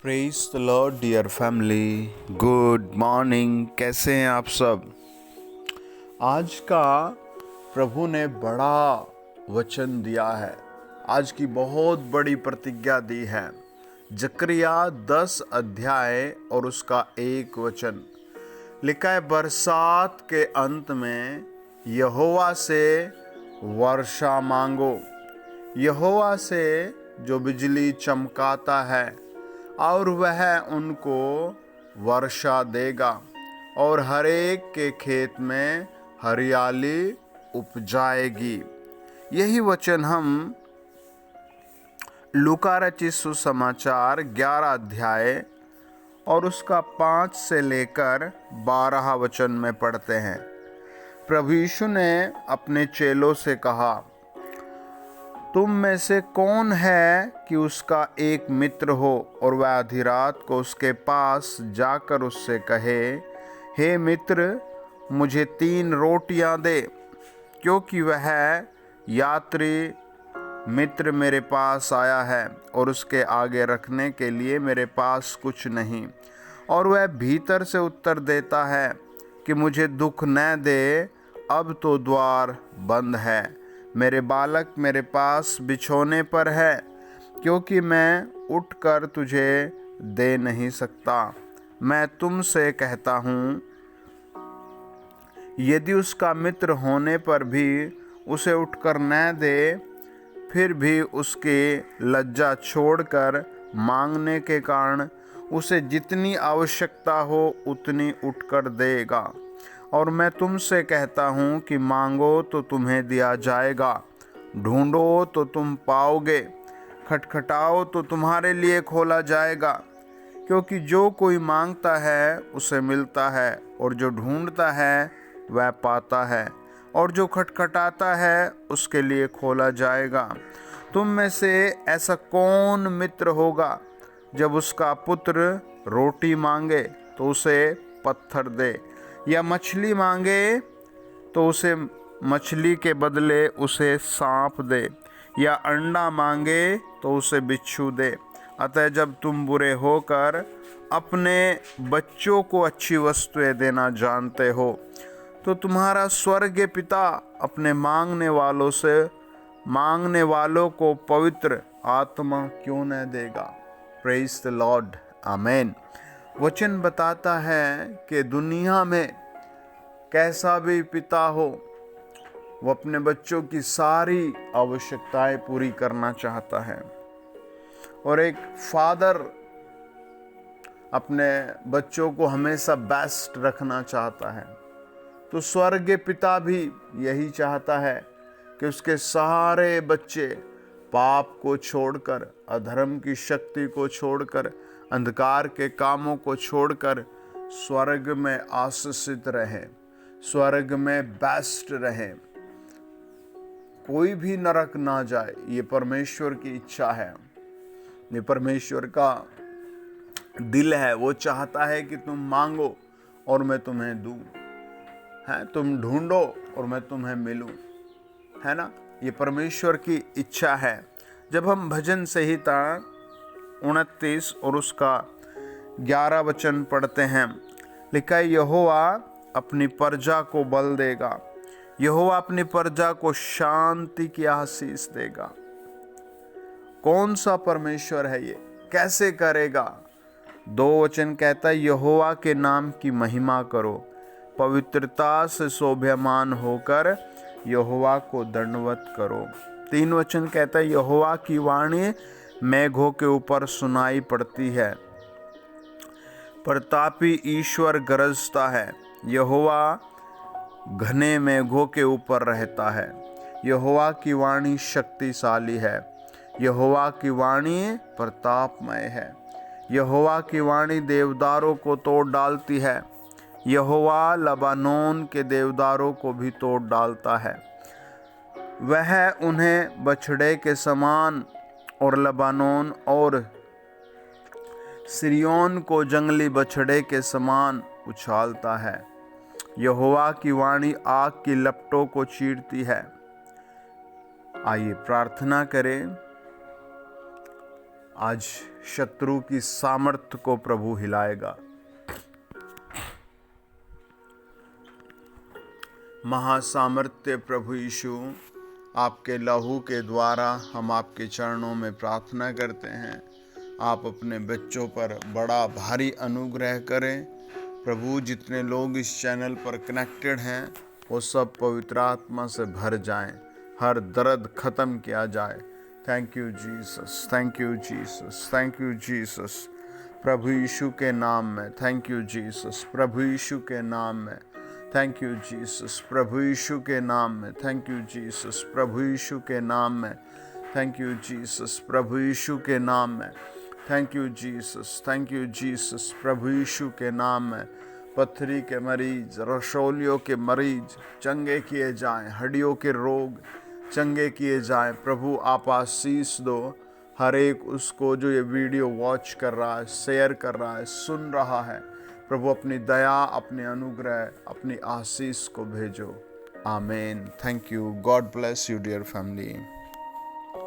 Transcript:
Praise the lord dear family, good morning. कैसे हैं आप सब? आज का प्रभु ने बड़ा वचन दिया है। आज की बहुत बड़ी प्रतिज्ञा दी है। जकरिया 10 अध्याय और उसका 1 वचन लिखा है, बरसात के अंत में यहोवा से वर्षा मांगो। यहोवा से जो बिजली चमकाता है और वह उनको वर्षा देगा और हरेक के खेत में हरियाली उपजाएगी। यही वचन हम लूका रचित सुसमाचार 11 अध्याय और उसका 5 से लेकर 12 वचन में पढ़ते हैं। प्रभु यीशु ने अपने चेलों से कहा, तुम में से कौन है कि उसका एक मित्र हो और वह आधी रात को उसके पास जाकर उससे कहे, हे मित्र, मुझे 3 रोटियां दे, क्योंकि वह यात्री मित्र मेरे पास आया है और उसके आगे रखने के लिए मेरे पास कुछ नहीं। और वह भीतर से उत्तर देता है कि मुझे दुख न दे, अब तो द्वार बंद है, मेरे बालक मेरे पास बिछौने पर है, क्योंकि मैं उठकर तुझे दे नहीं सकता। मैं तुमसे कहता हूँ, यदि उसका मित्र होने पर भी उसे उठकर न दे, फिर भी उसकी लज्जा छोड़कर मांगने के कारण उसे जितनी आवश्यकता हो उतनी उठकर देगा। और मैं तुमसे कहता हूँ कि मांगो तो तुम्हें दिया जाएगा, ढूंढो तो तुम पाओगे, खटखटाओ तो तुम्हारे लिए खोला जाएगा। क्योंकि जो कोई मांगता है उसे मिलता है, और जो ढूंढता है वह पाता है, और जो खटखटाता है उसके लिए खोला जाएगा। तुम में से ऐसा कौन मित्र होगा जब उसका पुत्र रोटी मांगे तो उसे पत्थर दे, या मछली मांगे तो उसे मछली के बदले उसे सांप दे, या अंडा मांगे तो उसे बिच्छू दे? अतः जब तुम बुरे होकर अपने बच्चों को अच्छी वस्तुएं देना जानते हो, तो तुम्हारा स्वर्गीय पिता अपने मांगने वालों को पवित्र आत्मा क्यों न देगा। प्रेज द लॉर्ड, आमेन। वचन बताता है कि दुनिया में कैसा भी पिता हो, वो अपने बच्चों की सारी आवश्यकताएं पूरी करना चाहता है। और एक फादर अपने बच्चों को हमेशा बेस्ट रखना चाहता है, तो स्वर्गीय पिता भी यही चाहता है कि उसके सारे बच्चे पाप को छोड़कर, अधर्म की शक्ति को छोड़कर, अंधकार के कामों को छोड़कर स्वर्ग में आशीषित रहें, स्वर्ग में बेस्ट रहें, कोई भी नरक ना जाए। ये परमेश्वर की इच्छा है, ये परमेश्वर का दिल है। वो चाहता है कि तुम मांगो और मैं तुम्हें दूं, है, तुम ढूंढो और मैं तुम्हें मिलूं, है ना। ये परमेश्वर की इच्छा है। जब हम भजन संहिता 29 और उसका 11 वचन पढ़ते हैं, लिखा है, यहोवा अपनी प्रजा को बल देगा, यहोवा अपनी प्रजा को शांति की आशीष देगा। कौन सा परमेश्वर है ये? कैसे करेगा? 2 वचन कहता है, यहोवा के नाम की महिमा करो, पवित्रता से शोभायमान होकर यहोवा को दंडवत करो। 3 वचन कहता है, यहोवा की वाणी मेघों के ऊपर सुनाई पड़ती है, प्रतापी ईश्वर गरजता है, यहोवा घने मेघों के ऊपर रहता है। यहोवा की वाणी शक्तिशाली है, यहोवा की वाणी प्रतापमय है, यहोवा की वाणी देवदारों को तोड़ डालती है, यहोवा लबानोन के देवदारों को भी तोड़ डालता है। वह उन्हें बछड़े के समान और लबानोन और सिरियोन को जंगली बछड़े के समान उछालता है। यहोवा की वाणी आग की लपटों को चीरती है। आइए प्रार्थना करें। आज शत्रु की सामर्थ्य को प्रभु हिलाएगा। महासामर्थ्य प्रभु यीशु, आपके लहू के द्वारा हम आपके चरणों में प्रार्थना करते हैं, आप अपने बच्चों पर बड़ा भारी अनुग्रह करें प्रभु। जितने लोग इस चैनल पर कनेक्टेड हैं वो सब पवित्र आत्मा से भर जाएं, हर दर्द ख़त्म किया जाए। Thank you Jesus, thank you Jesus, thank you Jesus, प्रभु यीशु के नाम में। थैंक यू जीसस, प्रभु यीशु के नाम में। थैंक यू जीसस, प्रभु यीशु के नाम में। थैंक यू जीसस, प्रभु यीशु के नाम में। थैंक यू जीसस, प्रभु यीशु के नाम में। Thank you Jesus, thank you Jesus, प्रभु यीशु के नाम में। पथरी के मरीज, रसोलियों के मरीज चंगे किए जाएं, हड्डियों के रोग चंगे किए जाएं। प्रभु आप आशीष दो हर एक उसको जो ये वीडियो वॉच कर रहा है, शेयर कर रहा है, सुन रहा है। प्रभु अपनी दया, अपने अनुग्रह, अपनी आशीष को भेजो। आमीन। Thank you. God bless you dear family.